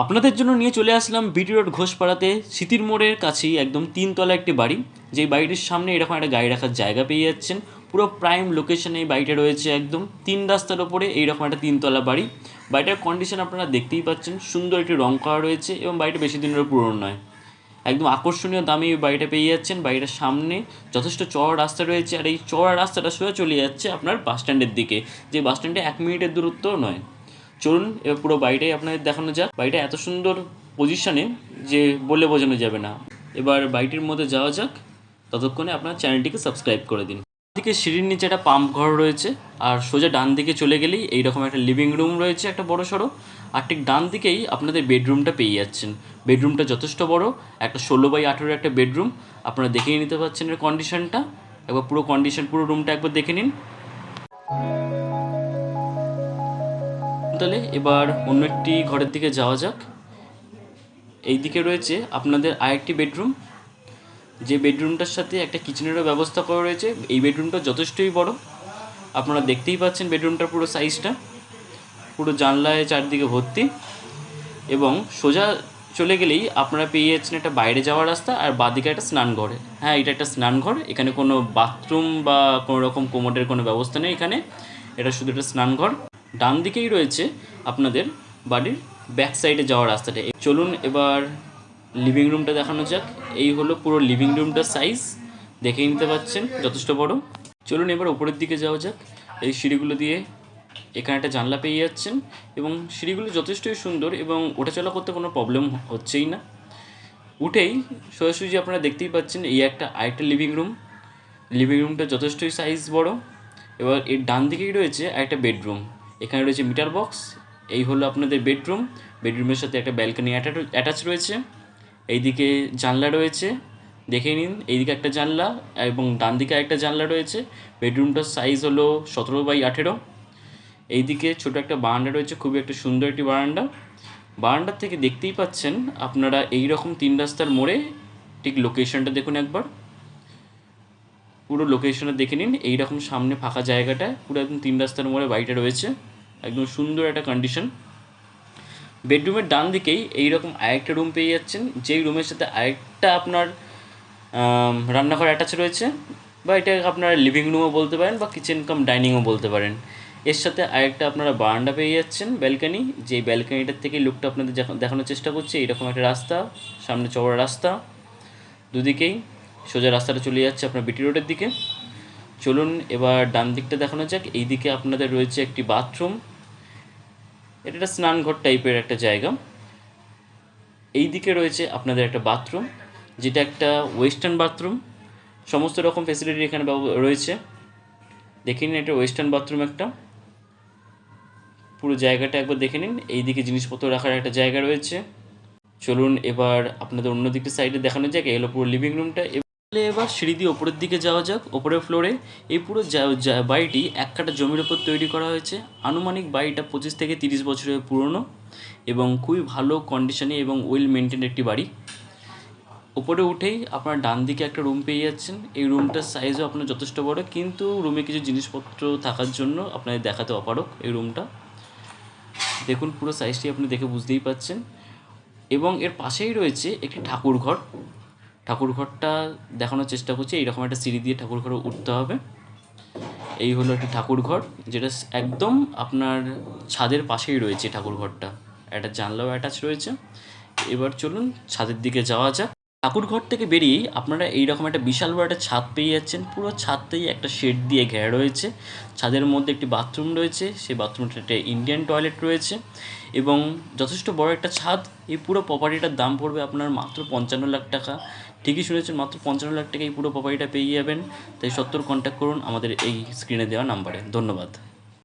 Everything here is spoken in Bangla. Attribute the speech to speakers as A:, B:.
A: আপনাদের জন্য নিয়ে চলে আসলাম বিটি রোড ঘোষপাড়াতে স্মৃতির মোড়ের কাছেই একদম তিনতলা একটি বাড়ি, যেই বাড়িটির সামনে এরকম একটা গাড়ি রাখার জায়গা পেয়ে যাচ্ছেন। পুরো প্রাইম লোকেশনে এই বাড়িটা রয়েছে, একদম তিন রাস্তার ওপরে এইরকম একটা তিনতলা বাড়ি। বাড়িটার কন্ডিশন আপনারা দেখতেই পাচ্ছেন, সুন্দর একটি রং করা রয়েছে এবং বাড়িটা বেশি দিনেরও পুরনো নয়। একদম আকর্ষণীয় দামে এই বাড়িটা পেয়ে যাচ্ছেন। বাড়িটার সামনে যথেষ্ট চওড়া রাস্তা রয়েছে, আর এই চওড়া রাস্তাটা সোজা চলে যাচ্ছে আপনার বাস স্ট্যান্ডের দিকে, যে বাস স্ট্যান্ডে 1 মিনিটের দূরত্বও নয়। চলুন এবার পুরো বাড়িটাই আপনাদের দেখানো যাক। বাড়িটা এত সুন্দর পজিশনে যে বলে বোঝানো যাবে না। এবার বাড়িটির মধ্যে যাওয়া যাক, ততক্ষণে আপনার চ্যানেলটিকে সাবস্ক্রাইব করে দিন। দিকে সিঁড়ির নিচে একটা পাম্প ঘর রয়েছে, আর সোজা ডান দিকে চলে গেলেই এইরকম একটা লিভিং রুম রয়েছে একটা বড় সড়ো। আর ঠিক ডান দিকেই আপনাদের বেডরুমটা পেয়ে যাচ্ছেন। বেডরুমটা যথেষ্ট বড়, একটা 16x18 একটা বেডরুম। আপনারা দেখেই নিতে পারছেন এর কন্ডিশনটা। একবার পুরো কন্ডিশন, পুরো রুমটা একবার দেখে নিন। তাহলে এবার অন্য একটি ঘরের দিকে যাওয়া যাক। এই দিকে রয়েছে আপনাদের আরেকটি বেডরুম, যে বেডরুমটার সাথে একটা কিচেনেরও ব্যবস্থা করা রয়েছে। এই বেডরুমটা যথেষ্টই বড়, আপনারা দেখতেই পাচ্ছেন বেডরুমটার পুরো সাইজটা। পুরো জানলায় চারদিকে ভর্তি, এবং সোজা চলে গেলেই আপনারা পেয়ে যাচ্ছেন একটা বাইরে যাওয়ার রাস্তা, আর বাঁদিকে একটা স্নানঘর। হ্যাঁ, এটা একটা স্নানঘর, এখানে কোনো বাথরুম বা কোনো রকম কোমোডের কোনো ব্যবস্থা নেই এখানে, এটা শুধু একটা স্নানঘর। ডান দিকেই রয়েছে আপনাদের বাড়ির ব্যাক সাইডে যাওয়ার রাস্তাটা। চলুন এবার লিভিং রুমটা দেখানো যাক। এই হলো পুরো লিভিং রুমটার সাইজ, দেখেই নিতে পাচ্ছেন যথেষ্ট বড়। চলুন এবার ওপরের দিকে যাওয়া যাক। এই সিঁড়িগুলো দিয়ে এখানে একটা জানলা পেয়ে যাচ্ছেন, এবং সিঁড়িগুলো যথেষ্টই সুন্দর এবং ওঠাচলা করতে কোনো প্রবলেম হচ্ছেই না। উঠেই সোজাসুজি আপনারা দেখতেই পাচ্ছেন এই একটা আরেকটা লিভিং রুম। লিভিং রুমটা যথেষ্টই সাইজ বড়। এবার এর ডান দিকেই রয়েছে আরেকটা বেডরুম, এখানে রয়েছে মিটার বক্স। এই হলো আপনাদের বেডরুম। বেডরুমের সাথে একটা ব্যালকনি অ্যাটাচ রয়েছে। এইদিকে জানলা রয়েছে, দেখে নিন। এইদিকে একটা জানলা এবং ডান দিকে একটা জানলা রয়েছে। বেডরুমটার সাইজ হলো 17x18। এইদিকে ছোটো একটা বারান্দা রয়েছে, খুবই একটা সুন্দর একটি বারান্দা। বারান্দার থেকে দেখতেই পাচ্ছেন আপনারা এই রকম তিন রাস্তার মোড়ে, ঠিক লোকেশনটা দেখুন একবার, পুরো লোকেশনটা দেখে নিন। এইরকম সামনে ফাঁকা জায়গাটা পুরো একদম তিন রাস্তার মোড়ে বাড়িটা রয়েছে, একদম সুন্দর একটা কন্ডিশন। বেডরুমের ডান দিকেই এইরকম আরেকটা রুম পেয়ে যাচ্ছেন, যেই রুমের সাথে আরেকটা আপনার রান্নাঘর অ্যাটাচ রয়েছে, বা এটা আপনারা লিভিং রুমও বলতে পারেন বা কিচেন কাম ডাইনিংও বলতে পারেন। এর সাথে আরেকটা আপনারা বারান্দা পেয়ে যাচ্ছেন, ব্যালকনি। যেই ব্যালকনিটার থেকে লুকটা আপনাদের দেখানোর চেষ্টা করছি। এইরকম একটা রাস্তা, সামনে চওড়া রাস্তা, দুদিকেই সোজা রাস্তাটা চলে যাচ্ছে আপনার বিটি রোডের দিকে। চলুন এবার ডান দিকটা দেখানো যাক। এই দিকে আপনাদের রয়েছে একটি বাথরুম, এটা একটা স্নানঘর টাইপের একটা জায়গা। এই দিকে রয়েছে আপনাদের একটা বাথরুম, যেটা একটা ওয়েস্টার্ন বাথরুম। সমস্ত রকম ফেসিলিটি এখানে রয়েছে, দেখে নিন। এটা ওয়েস্টার্ন বাথরুম একটা, পুরো জায়গাটা একবার দেখে নিন। এই দিকে জিনিসপত্র রাখার একটা জায়গা রয়েছে। চলুন এবার আপনাদের অন্য দিকটা সাইডে দেখানো যাক। এই হলো পুরো লিভিং রুমটা। এবার সিঁড়ি দিয়ে ওপরের দিকে যাওয়া যাক। ওপরের ফ্লোরে এই পুরো বাড়িটি এক কাঠা জমির ওপর তৈরি করা হয়েছে। আনুমানিক বাড়িটা 25 থেকে 30 বছরের পুরনো এবং খুবই ভালো কন্ডিশনে এবং ওয়েল মেনটেন একটি বাড়ি। ওপরে উঠেই আপনার ডান দিকে একটা রুম পেয়ে যাচ্ছেন। এই রুমটার সাইজও আপনার যথেষ্ট বড়, কিন্তু রুমে কিছু জিনিসপত্র থাকার জন্য আপনাদের দেখাতে অপারক। এই রুমটা দেখুন, পুরো সাইজটি আপনি দেখে বুঝতেই পাচ্ছেন। এবং এর পাশেই রয়েছে একটি ঠাকুর ঘর। ঠাকুর ঘরটা দেখানোর চেষ্টা করছি। এইরকম একটা সিঁড়ি দিয়ে ঠাকুর ঘরে উঠতে হবে। এই হলো একটি ঠাকুর ঘর, যেটা একদম আপনার ছাদের পাশেই রয়েছে। ঠাকুর ঘরটা একটা জানলাও অ্যাটাচ রয়েছে। এবার চলুন ছাদের দিকে যাওয়া যাক। ঠাকুর ঘর থেকে বেরিয়েই আপনারা এইরকম একটা বিশাল বড় একটা ছাদ পেয়ে যাচ্ছেন। পুরো ছাদটাই একটা শেড দিয়ে ঘেরা রয়েছে। ছাদের মধ্যে একটি বাথরুম রয়েছে, সেই বাথরুমটা একটা ইন্ডিয়ান টয়লেট রয়েছে, এবং যথেষ্ট বড় একটা ছাদ। এই পুরো প্রপার্টিটার দাম পড়বে আপনার মাত্র 55 লাখ টাকা। ঠিকই শুনেছেন, মাত্র 55 লাখ টাকা এই পুরো প্রপার্টিটা পেয়ে যাবেন। তাই সত্তর কন্ট্যাক্ট করুন আমাদের এই স্ক্রিনে দেওয়া নাম্বারে। ধন্যবাদ।